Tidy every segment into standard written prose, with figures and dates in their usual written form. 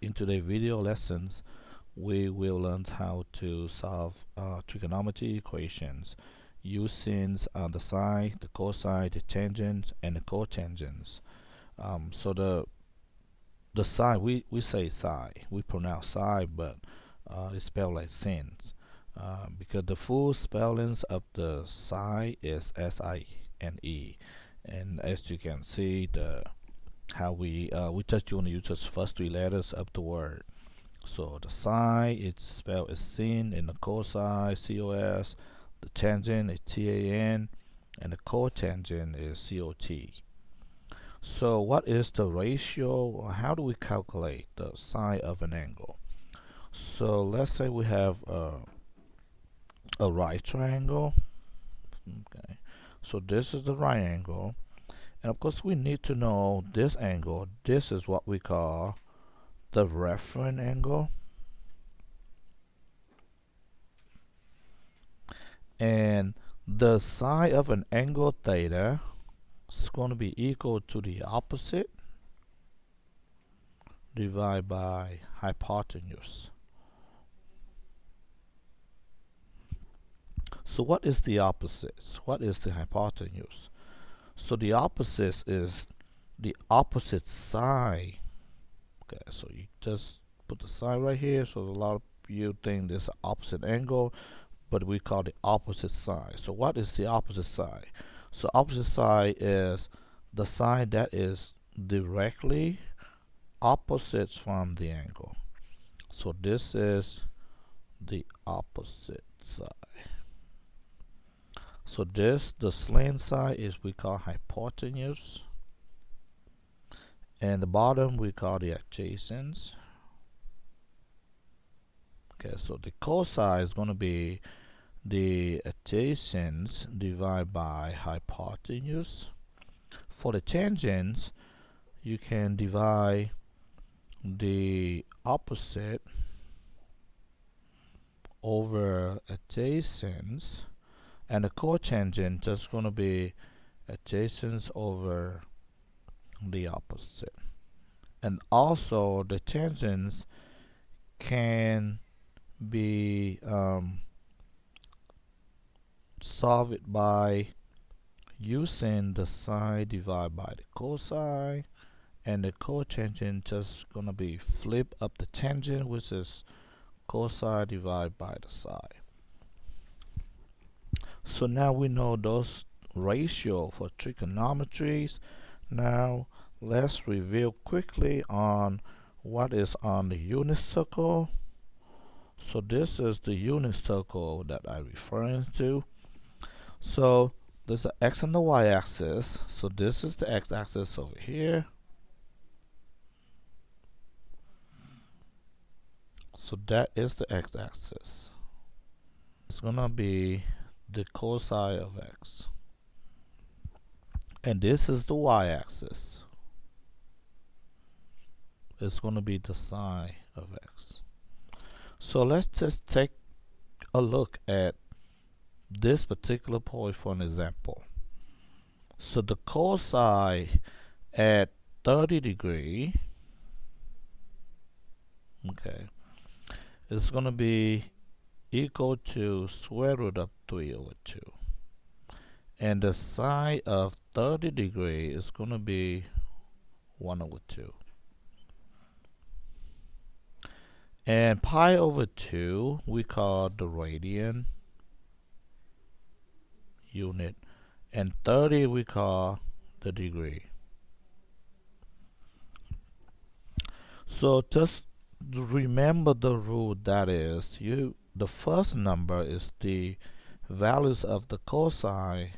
In today's video lessons, we will learn how to solve trigonometry equations using the sine, the cosine, the tangents, and the cotangents. So the sine, we say sine, we pronounce sine, but it's spelled like sins, because the full spellings of the sine is S-I-N-E, and as you can see, we just want to use the first three letters of the word. So the sine it's spelled as sin, and the cosine C-O-S, the tangent is T-A-N, and the cotangent is C-O-T. So what is the ratio? How do we calculate the sine of an angle? So let's say we have a right triangle. Okay, so this is the right angle, and of course we need to know this angle. This is what we call the reference angle, and the sine of an angle theta is going to be equal to the opposite divided by hypotenuse. So what is the opposite? What is the hypotenuse? So the opposite is the opposite side. Okay, so you just put the side right here. So a lot of you think this is opposite angle, but we call the opposite side. So what is the opposite side? So opposite side is the side that is directly opposite from the angle. So this is the opposite side. So the slant side is we call hypotenuse, and the bottom we call the adjacent. Okay, so the cosine is going to be the adjacent divided by hypotenuse. For the tangents, you can divide the opposite over adjacent, and the cotangent just going to be adjacent over the opposite. And also the tangents can be solved by using the sine divided by the cosine, and the cotangent just gonna be flip up the tangent, which is cosine divided by the sine. So now we know those ratio for trigonometries. Now let's review quickly on what is on the unit circle. So this is the unit circle that I'm referring to. So there's the x and the y axis. So this is the x axis over here. So that is the x axis. It's gonna be the cosine of x. And this is the y axis. It's gonna be the sine of x. So let's just take a look at this particular point for an example. So the cosine at 30 degree, okay, is going to be equal to square root of 3 over 2. And the sine of 30 degree is going to be 1 over 2. And pi over 2 we call the radian unit, and 30 we call the degree. So just remember the rule, that is, the first number is the values of the cosine,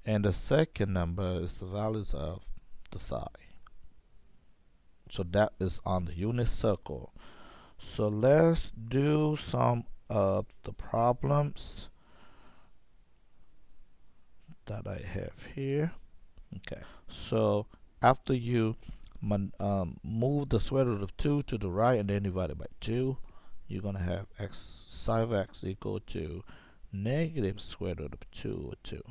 and the second number is the values of the sine. So that is on the unit circle. So let's do some of the problems that I have here. Okay, so after you move the square root of 2 to the right and then divide it by 2, you're going to have x sine of x equal to negative square root of 2 over 2.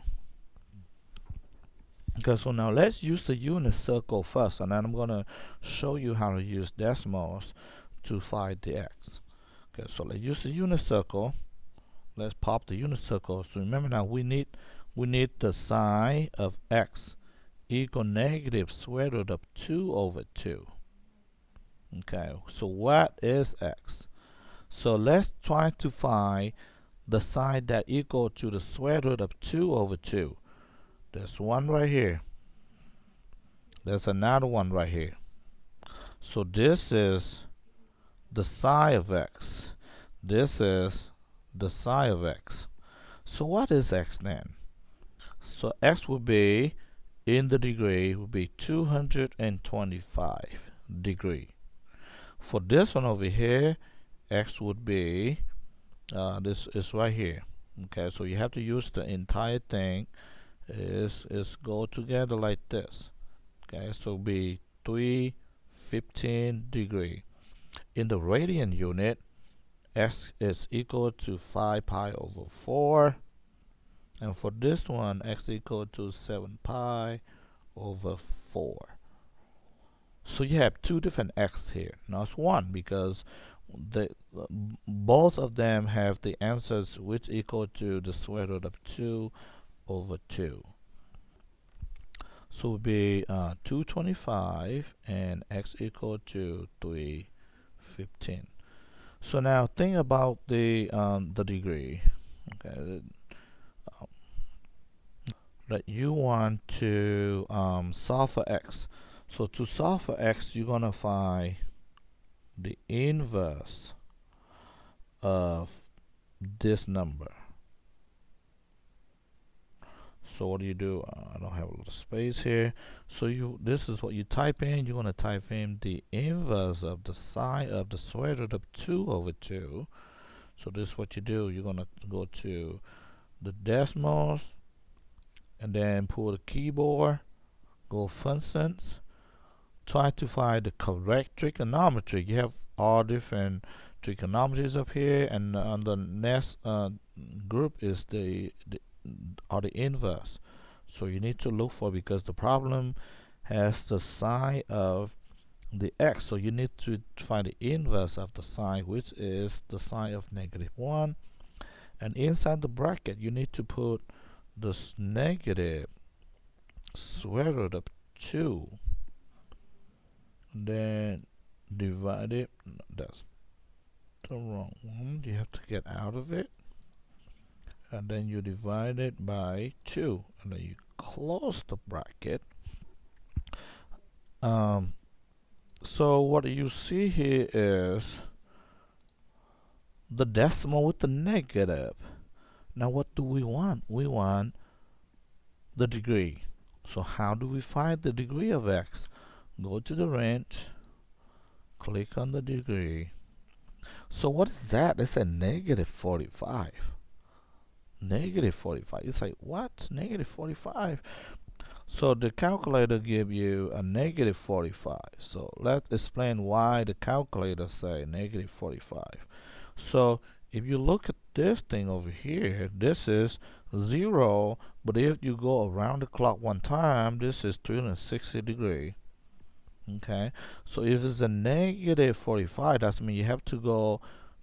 Okay, so now let's use the unit circle first, and then I'm going to show you how to use decimals to find the x. Okay, so let's use the unit circle. Let's pop the unit circle. So remember now we need the sine of x equal negative square root of 2 over 2. Okay, so what is x? So let's try to find the sine that equal to the square root of 2 over 2. There's one right here. There's another one right here. So this is the sine of x. This is the sine of x. So what is x then? So x would be, in the degree, would be 225 degree. For this one over here, x would be, this is right here. Okay, so you have to use the entire thing is go together like this. Okay, so be 315 degree. In the radian unit, x is equal to 5 pi over 4. And for this one, x equal to 7 pi over 4. So you have two different x here. Now it's one because both of them have the answers which equal to the square root of 2 over 2. So it would be 225 and x equal to 315. So now think about the degree. Okay, that you want to solve for x. So to solve for x, you're gonna find the inverse of this number. So what do you do? I don't have a little space here. So this is what you type in. You're gonna type in the inverse of the sine of the square root of 2 over 2. So this is what you do. You're gonna go to the decimals and then pull the keyboard, go functions, try to find the correct trigonometry. You have all different trigonometries up here, and on the next group is the inverse. So you need to look for, because the problem has the sine of the x, so you need to find the inverse of the sine, which is the sine of -1. And inside the bracket you need to put this negative square root of 2, then divide it. That's the wrong one. You have to get out of it, and then you divide it by 2, and then you close the bracket. So what you see here is the decimal with the negative. Now what do we want? We want the degree. So how do we find the degree of x? Go to the range, click on the degree. So what is that? It's a -45. -45. You say, what? -45? So the calculator give you a -45. So let's explain why the calculator say -45. So if you look at this thing over here, this is 0, but if you go around the clock one time, this is 360 degree. Okay, so if it's a -45, that means you have to go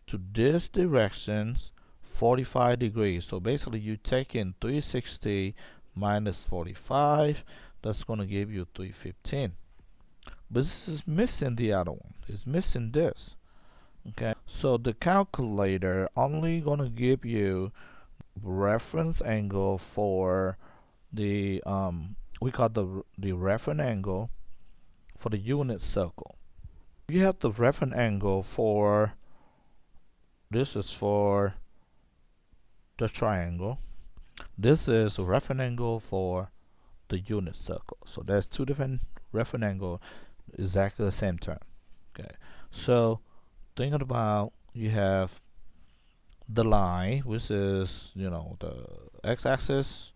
to this directions 45 degrees. So basically you take in 360 minus 45, that's going to give you 315. But this is missing the other one. It's missing this. Okay, so the calculator only going to give you reference angle for the we call the reference angle for the unit circle. You have the reference angle for, this is for the triangle. This is a reference angle for the unit circle. So there's two different reference angle, exactly the same term. Okay, so thinking about, you have the line, which is, you know, the x-axis.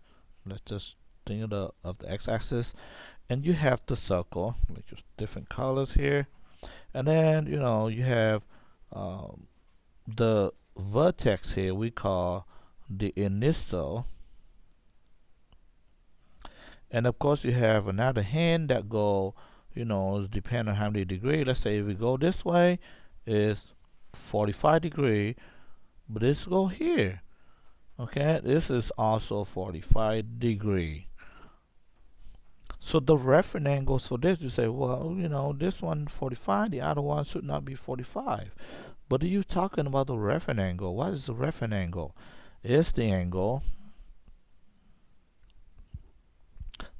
Let's just think of the x-axis, and you have the circle, which is different colors here, and then you know you have the vertex here we call the initial, and of course you have another hand that go, you know, depending on how many degree. Let's say if we go this way, is 45 degree, but this go here. Okay, this is also 45 degree. So the reference angles for this, you say, well, this one 45, the other one should not be 45. But are you talking about the reference angle? What is the reference angle? It's the angle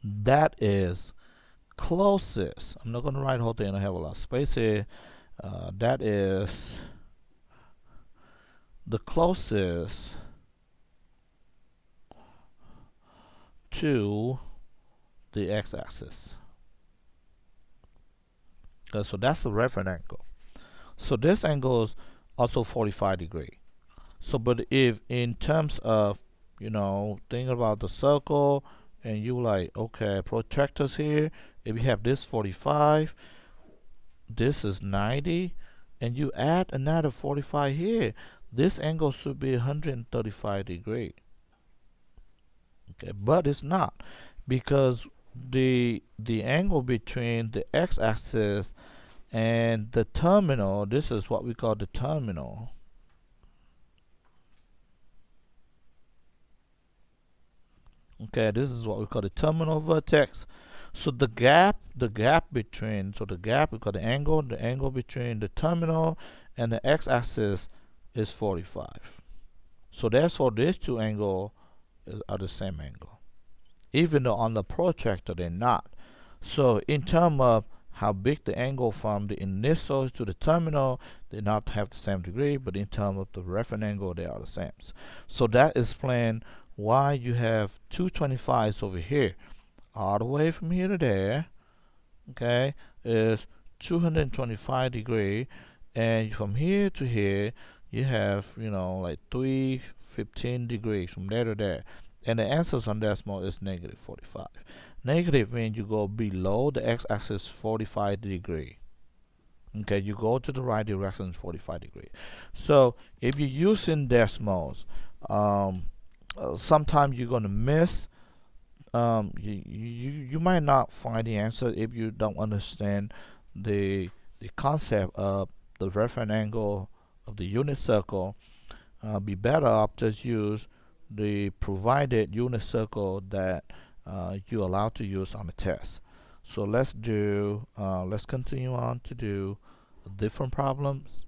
that is closest. I'm not going to write the whole thing. I have a lot of space here. That is the closest to the x-axis. So that's the reference angle. So this angle is also 45 degree. So, but if in terms of, think about the circle, and you like, okay, protractors here, if you have this 45, this is 90, and you add another 45 here, this angle should be 135 degree. Okay, but it's not, because the angle between the x-axis and the terminal, this is what we call the terminal. Okay, this is what we call the terminal vertex. So the gap between, the gap, we call the angle between the terminal and the x-axis is 45. So therefore these two angles are the same angle, even though on the protractor they're not. So in terms of how big the angle from the initial to the terminal, they not have the same degree, but in terms of the reference angle, they are the same. So that explains why you have 225s over here. All the way from here to there, okay, is 225 degree, and from here to here, you have, like 315 degrees from there to there. And the answers on decimal is negative 45. Negative means you go below the x-axis 45 degree. Okay, you go to the right direction 45 degree. So if you're using decimals, sometimes you're gonna miss. You might not find the answer if you don't understand the concept of the reference angle of the unit circle. Be better off just use the provided unit circle that you're allowed to use on the test. So let's continue on to do different problems.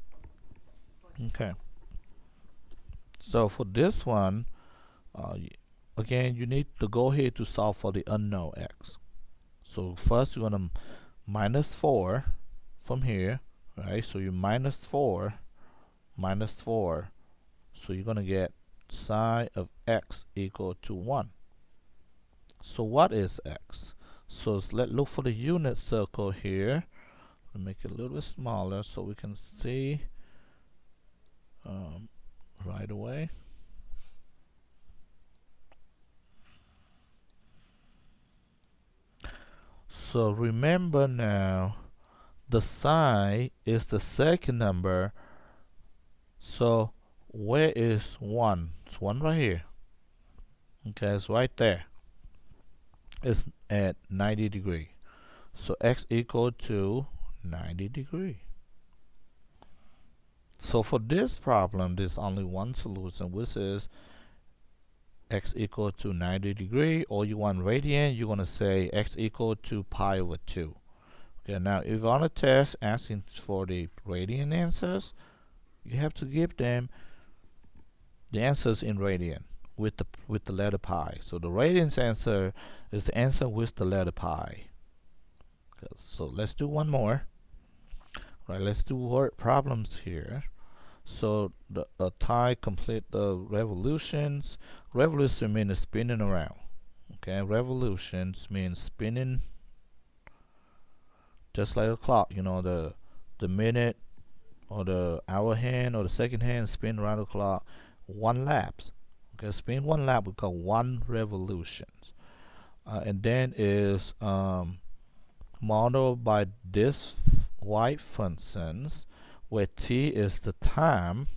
Okay. So for this one, again, you need to go here to solve for the unknown x. So first you're gonna minus 4 from here, right? So you minus 4, so you're gonna get sine of x equal to 1. So what is x? So let's look for the unit circle here. I'll make it a little bit smaller so we can see right away. So remember now, the sine is the second number. So where is 1? It's 1 right here. Okay, it's right there. It's at 90 degree. So x equal to 90 degree. So for this problem, there's only one solution, which is x equal to 90 degree, or you want radian, you're going to say x equal to pi over 2. Okay, now if on a test asking for the radian answers, you have to give them the answers in radian with the letter pi. So the radians answer is the answer with the letter pi. Okay, so let's do one more. Right, let's do word problems here. So the tie complete the revolutions. Revolution means spinning around. Okay, revolutions means spinning, just like a clock. The minute or the hour hand or the second hand spin around the clock 1 laps. Okay, spin 1 lap, we call 1 revolutions. And then is modeled by this white functions, where t is the time,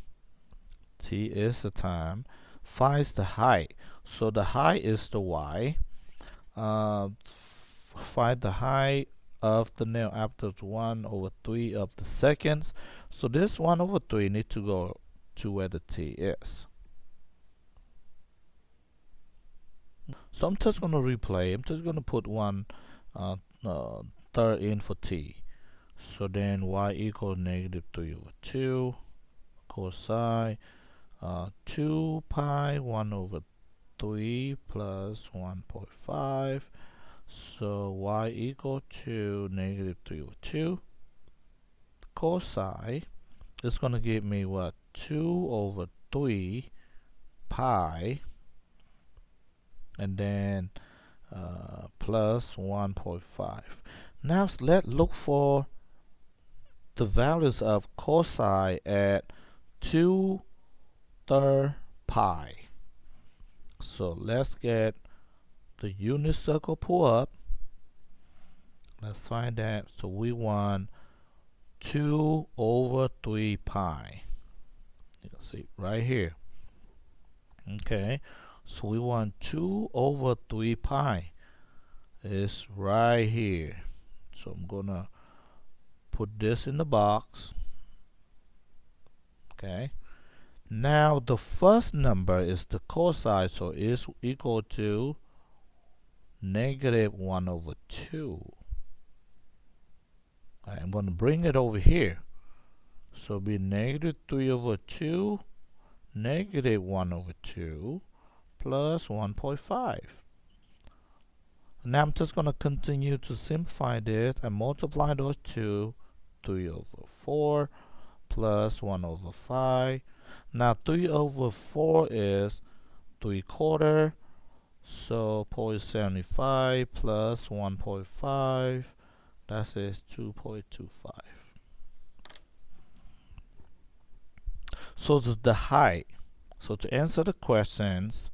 phi is the height. So the height is the y. Find the height of the nail after 1 over 3 of the seconds. So this 1 over 3 need to go to where the t is. So I'm just going to replay. I'm just going to put one uh, third in for t. So then y equals negative 3 over 2 cosine 2 pi 1 over 3 plus 1.5. So y equal to negative 3 over 2 cosine. It's going to give me what? 2 over 3 pi, and then plus 1.5. Now let's look for the values of cosine at 2/3 pi. So let's get the unit circle pull up. Let's find that. So we want 2 over 3 pi. You can see right here. Okay, so we want 2 over 3 pi. It's right here. So I'm gonna put this in the box. Okay, now the first number is the cosine, so it's equal to negative 1 over 2. I'm going to bring it over here. So it'll be negative 3 over 2, negative 1 over 2, plus 1.5. Now I'm just going to continue to simplify this and multiply those two. 3 over 4 plus 1 over 5. Now 3 over 4 is 3/4. So 0.75 plus 1.5, that is 2.25. So this is the height. So to answer the questions,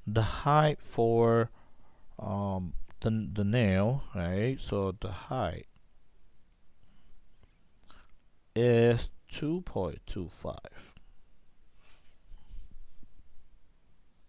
the height for the nail, right? So the height is 2.25.